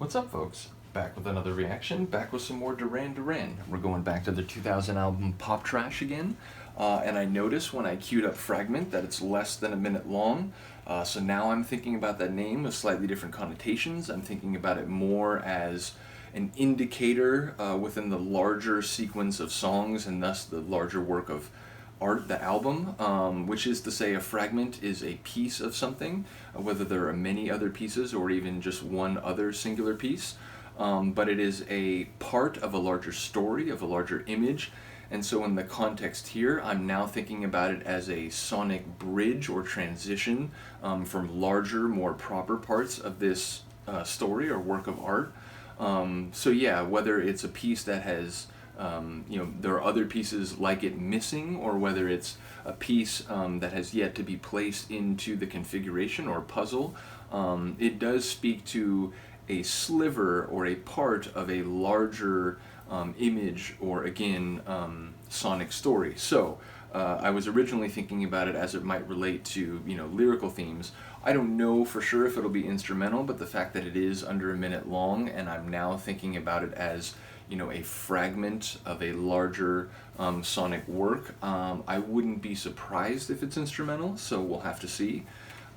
What's up, folks? Back with another reaction, back with some more Duran Duran. We're going back to the 2000 album Pop Trash again, and I noticed when I queued up Fragment that it's less than a minute long, so now I'm thinking about that name with slightly different connotations. I'm thinking about it more as an indicator within the larger sequence of songs and thus the larger work of art, the album, which is to say a fragment is a piece of something, whether there are many other pieces or even just one other singular piece, but it is a part of a larger story, of a larger image. And so in the context here, I'm now thinking about it as a sonic bridge or transition from larger, more proper parts of this story or work of art. So yeah, whether it's a piece that has there are other pieces like it missing, or whether it's a piece that has yet to be placed into the configuration or puzzle, it does speak to a sliver or a part of a larger image or, again, sonic story. So I was originally thinking about it as it might relate to, lyrical themes. I don't know for sure if it'll be instrumental, but the fact that it is under a minute long, and I'm now thinking about it as a fragment of a larger sonic work, I wouldn't be surprised if it's instrumental, so we'll have to see.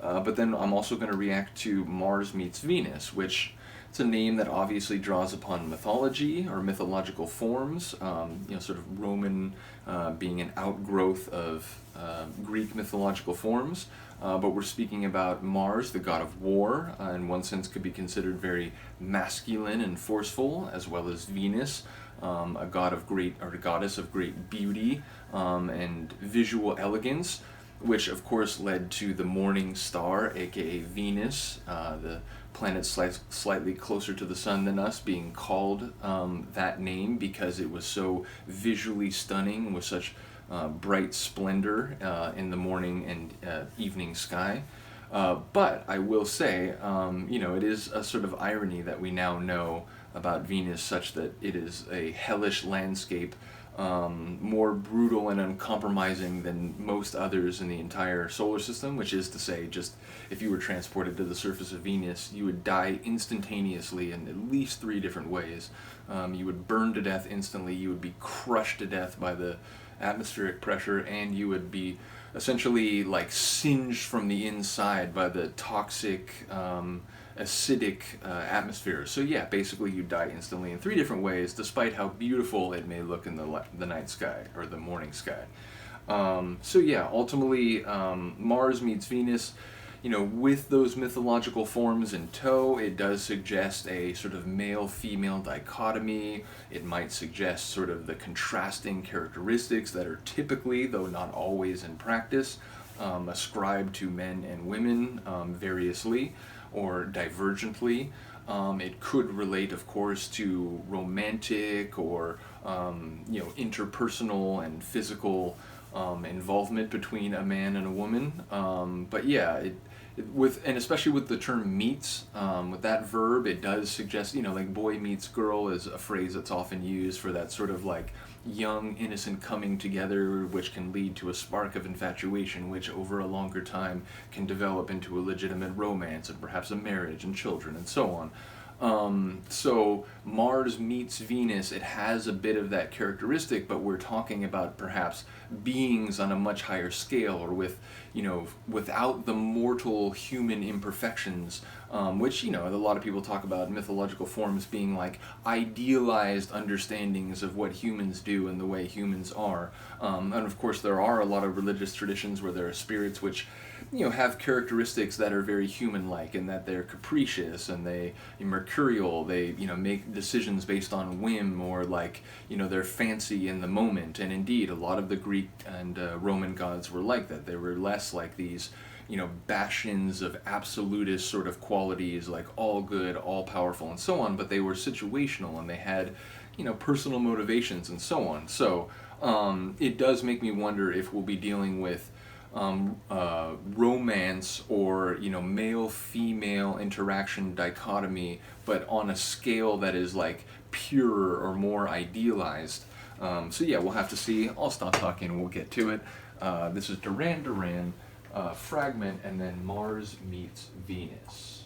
But then I'm also going to react to Mars Meets Venus, which it's a name that obviously draws upon mythology or mythological forms, sort of Roman being an outgrowth of Greek mythological forms. But we're speaking about Mars, the god of war, in one sense could be considered very masculine and forceful, as well as Venus, a god of great, or a goddess of great beauty and visual elegance, which of course led to the morning star, aka Venus, the planet slightly closer to the sun than us, being called that name because it was so visually stunning with such bright splendor in the morning and evening sky. But I will say, it is a sort of irony that we now know about Venus, such that it is a hellish landscape, more brutal and uncompromising than most others in the entire solar system, which is to say, just if you were transported to the surface of Venus, you would die instantaneously in at least 3 different ways. You would burn to death instantly, you would be crushed to death by the atmospheric pressure, and you would be essentially like singed from the inside by the toxic, acidic atmosphere. So yeah, basically you die instantly in 3 different ways, despite how beautiful it may look in the night sky or the morning sky. So yeah, ultimately, Mars meets Venus. With those mythological forms in tow, it does suggest a sort of male-female dichotomy. It might suggest sort of the contrasting characteristics that are typically, though not always in practice, ascribed to men and women variously or divergently. It could relate, of course, to romantic or interpersonal and physical involvement between a man and a woman. But yeah, and especially with the term meets, with that verb, it does suggest, like boy meets girl is a phrase that's often used for that sort of like young, innocent coming together, which can lead to a spark of infatuation, which over a longer time can develop into a legitimate romance and perhaps a marriage and children and so on. So Mars meets Venus, it has a bit of that characteristic, but we're talking about perhaps beings on a much higher scale, or with, without the mortal human imperfections, which, a lot of people talk about mythological forms being like idealized understandings of what humans do and the way humans are. And of course there are a lot of religious traditions where there are spirits which, have characteristics that are very human-like, and that they're capricious and they mercurial. They, make decisions based on whim, or like, they're fancy in the moment. And indeed, a lot of the Greek and Roman gods were like that. They were less like these, bastions of absolutist sort of qualities, like all good, all powerful, and so on. But they were situational, and they had, personal motivations and so on. So it does make me wonder if we'll be dealing with romance or male-female interaction dichotomy, but on a scale that is like purer or more idealized. So yeah, we'll have to see. I'll stop talking and we'll get to it. This is Duran Duran, Fragment, and then Mars Meets Venus.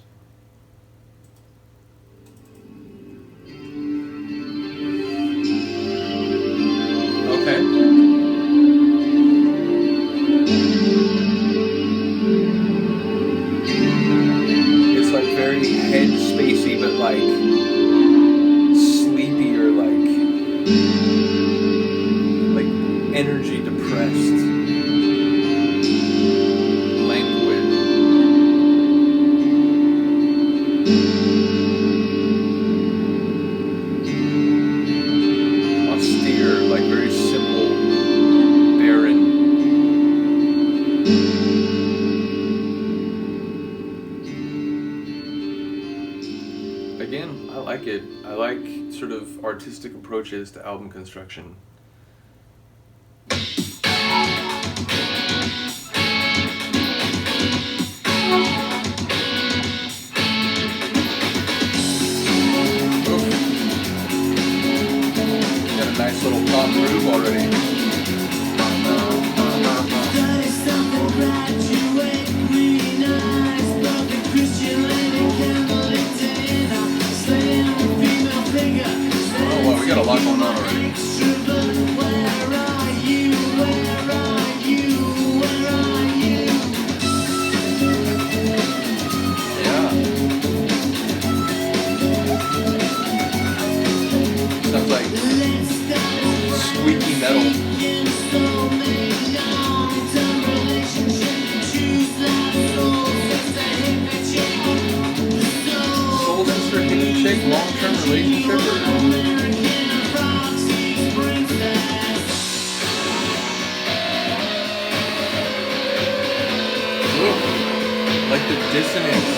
head spacey, but like sleepy or like energy depressed, languid. Austere, like very simple, barren. Again, I like it. I like sort of artistic approaches to album construction. Nice little pop groove already. Oh wow, we got a lot going on already. Yeah. Sounds like squeaky metal. Soul sister hippie chick, long-term relationship, or? Ooh, like the dissonance.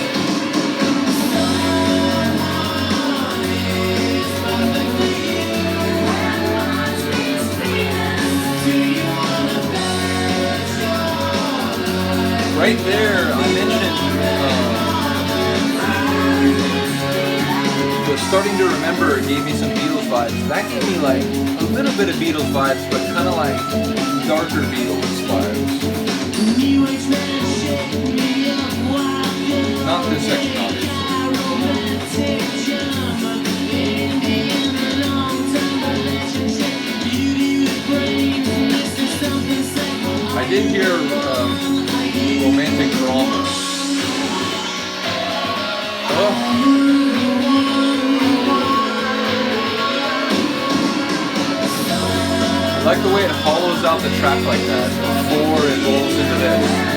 Right there, I mentioned the Starting to Remember gave me some Beatles vibes. That gave me like a little bit of Beatles vibes, but kind of like darker Beatles vibes. Not this section, obviously. I did hear romantic drama. Oh. I like the way it hollows out the track like that before it rolls into this.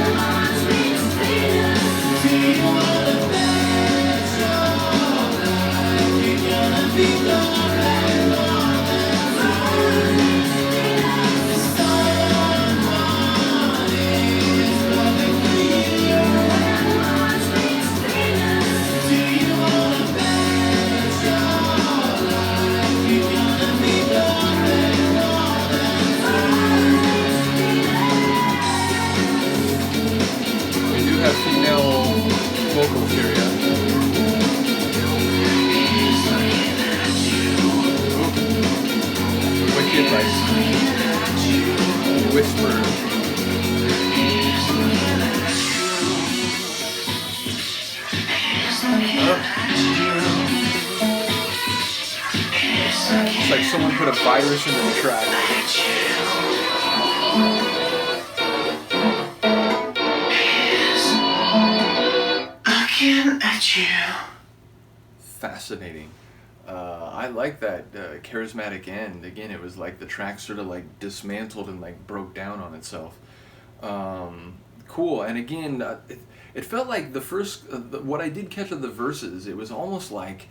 Female vocals here, yeah. Wicked, like whisper. It's like someone put a virus in the track. At you. Fascinating. I like that charismatic end. Again, it was like the track sort of like dismantled and like broke down on itself. Cool. And again, it felt like the first, what I did catch of the verses, it was almost like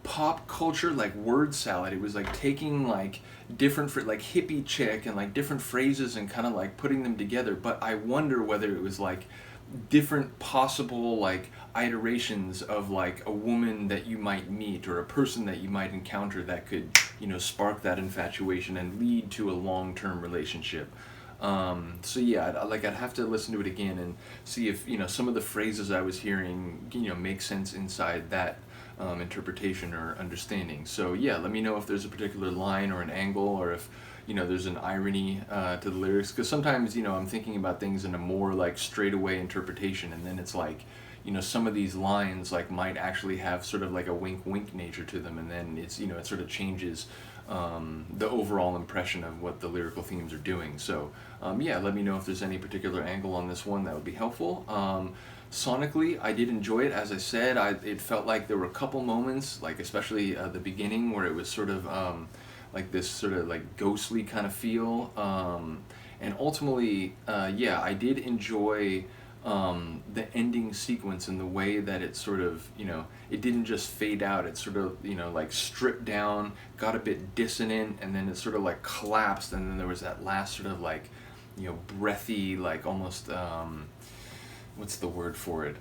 pop culture, like word salad. It was like taking like different, like hippie chick and like different phrases and kind of like putting them together. But I wonder whether it was like different possible like iterations of like a woman that you might meet or a person that you might encounter that could, you know, spark that infatuation and lead to a long-term relationship. So yeah, I'd have to listen to it again and see if, you know, some of the phrases I was hearing, you know, make sense inside that interpretation or understanding. So yeah, let me know if there's a particular line or an angle, or if, you know, there's an irony to the lyrics, because sometimes, you know, I'm thinking about things in a more like straightaway interpretation, and then it's like, you know, some of these lines like might actually have sort of like a wink wink nature to them, and then it's, you know, it sort of changes the overall impression of what the lyrical themes are doing. So yeah, let me know if there's any particular angle on this one that would be helpful. Sonically, I did enjoy it. As I said, it felt like there were a couple moments, like especially the beginning, where it was sort of like this sort of like ghostly kind of feel. And ultimately, yeah, I did enjoy the ending sequence and the way that it sort of, it didn't just fade out. It sort of, like stripped down, got a bit dissonant, and then it sort of like collapsed. And then there was that last sort of like, breathy, like almost, what's the word for it?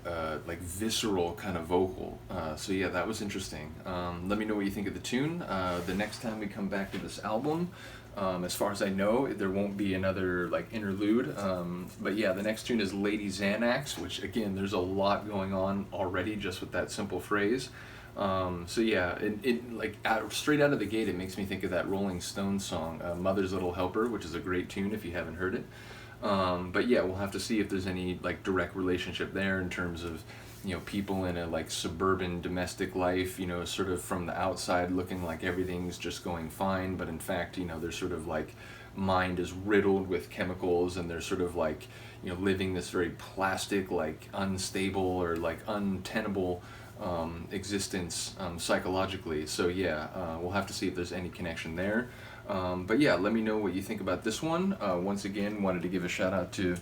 Like visceral kind of vocal. So yeah, that was interesting. Let me know what you think of the tune. The next time we come back to this album, as far as I know, there won't be another like interlude. But yeah, the next tune is Lady Xanax, which again, there's a lot going on already just with that simple phrase. So yeah, it like straight out of the gate, it makes me think of that Rolling Stones song, "Mother's Little Helper," which is a great tune if you haven't heard it. But yeah, we'll have to see if there's any like direct relationship there in terms of, people in a like suburban domestic life, sort of from the outside looking like everything's just going fine, but in fact, they're sort of like mind is riddled with chemicals, and they're sort of like, living this very plastic, like unstable or like untenable existence psychologically. So yeah, we'll have to see if there's any connection there. But yeah, let me know what you think about this one. Once again, wanted to give a shout out to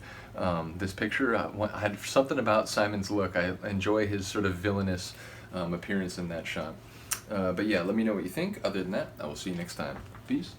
this picture. I had something about Simon's look. I enjoy his sort of villainous appearance in that shot. But yeah, let me know what you think. Other than that, I will see you next time. Peace.